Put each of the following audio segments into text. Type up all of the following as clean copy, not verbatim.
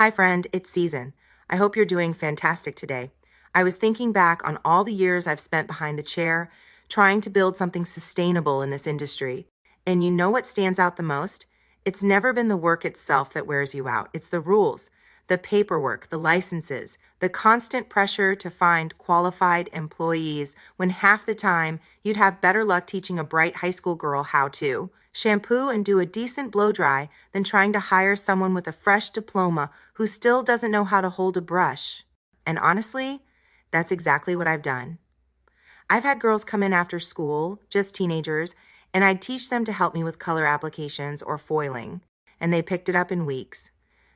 Hi, friend, it's Season. I hope you're doing fantastic today. I was thinking back on all the years I've spent behind the chair, trying to build something sustainable in this industry. And you know what stands out the most? It's never been the work itself that wears you out, it's the rules, the paperwork, the licenses, the constant pressure to find qualified employees when half the time you'd have better luck teaching a bright high school girl how to shampoo and do a decent blow dry than trying to hire someone with a fresh diploma who still doesn't know how to hold a brush. And honestly, that's exactly what I've done. I've had girls come in after school, just teenagers, and I'd teach them to help me with color applications or foiling, and they picked it up in weeks.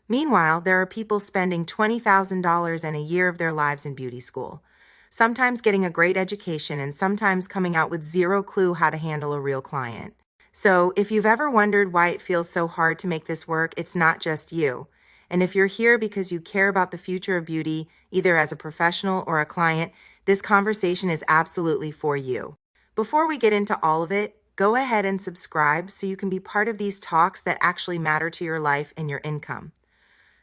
Meanwhile, there are people spending $20,000 and a year of their lives in beauty school, sometimes getting a great education and sometimes coming out with zero clue how to handle a real client. So if you've ever wondered why it feels so hard to make this work, it's not just you. And if you're here because you care about the future of beauty, either as a professional or a client, this conversation is absolutely for you. Before we get into all of it, go ahead and subscribe so you can be part of these talks that actually matter to your life and your income.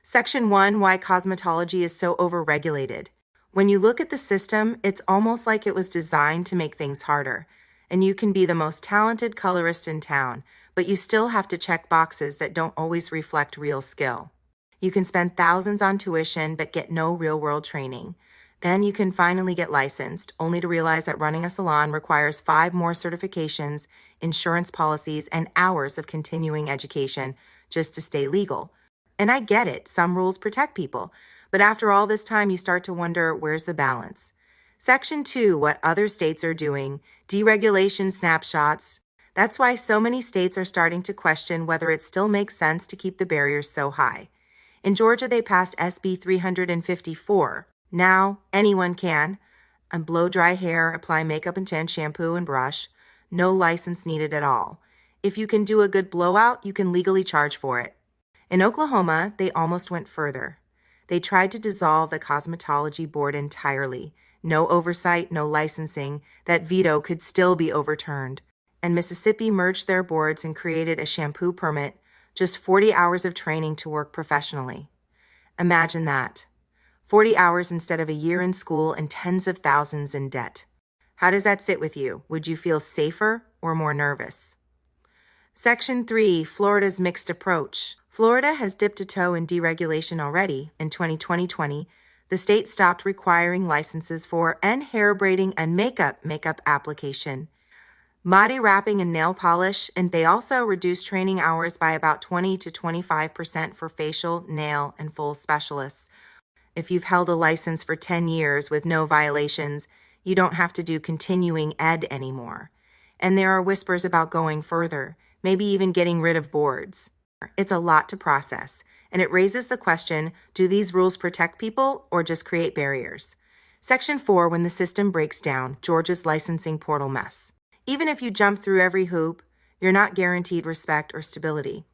Section 1, Why Cosmetology is so overregulated. When you look at the system, it's almost like it was designed to make things harder. And you can be the most talented colorist in town, but you still have to check boxes that don't always reflect real skill. You can spend thousands on tuition, but get no real-world training. Then you can finally get licensed, only to realize that running a salon requires 5 more certifications, insurance policies, and hours of continuing education just to stay legal. And I get it, some rules protect people, but after all this time, you start to wonder, where's the balance? Section 2, what other states are doing, deregulation snapshots. That's why so many states are starting to question whether it still makes sense to keep the barriers so high. In Georgia, they passed SB 354. Now, anyone can. And blow dry hair, apply makeup and chin, shampoo and brush. No license needed at all. If you can do a good blowout, you can legally charge for it. In Oklahoma, they almost went further. They tried to dissolve the Cosmetology Board entirely. No oversight, no licensing. That veto could still be overturned. And Mississippi merged their boards and created a shampoo permit, just 40 hours of training to work professionally. Imagine that. 40 hours instead of a year in school and tens of thousands in debt. How does that sit with you? Would you feel safer or more nervous? Section 3, Florida's mixed approach. Florida has dipped a toe in deregulation already. In 2020, the state stopped requiring licenses for and hair braiding and makeup application, body wrapping and nail polish, and they also reduced training hours by about 20 to 25% for facial, nail, and full specialists. If you've held a license for 10 years with no violations, you don't have to do continuing ed anymore. And there are whispers about going further, maybe even getting rid of boards. It's a lot to process, and it raises the question, do these rules protect people or just create barriers? Section 4, when the system breaks down, Georgia's licensing portal mess. Even if you jump through every hoop, you're not guaranteed respect or stability.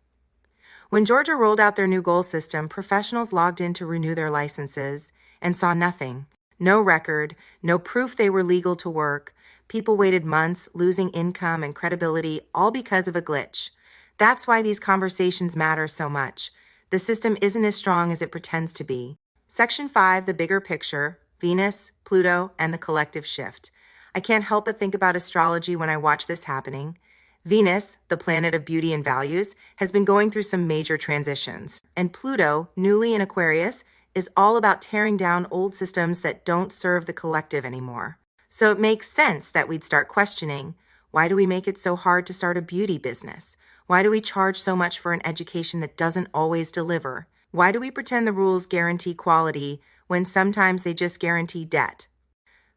When Georgia rolled out their new goal system, professionals logged in to renew their licenses and saw nothing. No record, no proof they were legal to work. People waited months, losing income and credibility, all because of a glitch. That's why these conversations matter so much. The system isn't as strong as it pretends to be. Section 5, the bigger picture, Venus, Pluto, and the collective shift. I can't help but think about astrology when I watch this happening. Venus, the planet of beauty and values, has been going through some major transitions. And Pluto, newly in Aquarius, is all about tearing down old systems that don't serve the collective anymore. So it makes sense that we'd start questioning, why do we make it so hard to start a beauty business? Why do we charge so much for an education that doesn't always deliver? Why do we pretend the rules guarantee quality when sometimes they just guarantee debt?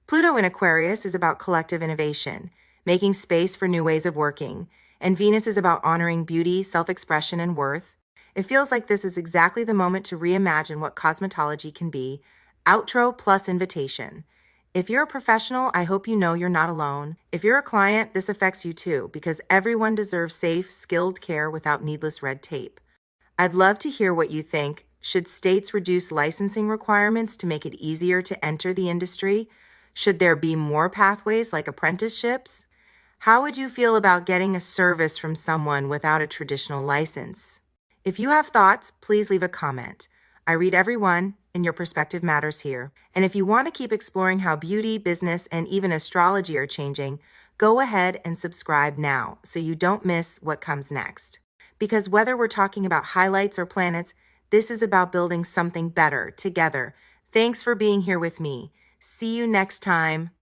Pluto in Aquarius is about collective innovation, making space for new ways of working, and Venus is about honoring beauty, self-expression, and worth. It feels like this is exactly the moment to reimagine what cosmetology can be. Outro plus invitation. If you're a professional, I hope you know you're not alone. If you're a client, this affects you too, because everyone deserves safe, skilled care without needless red tape. I'd love to hear what you think. Should states reduce licensing requirements to make it easier to enter the industry? Should there be more pathways like apprenticeships? How would you feel about getting a service from someone without a traditional license? If you have thoughts, please leave a comment. I read every one, and your perspective matters here. And if you want to keep exploring how beauty, business, and even astrology are changing, go ahead and subscribe now so you don't miss what comes next. Because whether we're talking about highlights or planets, this is about building something better together. Thanks for being here with me. See you next time.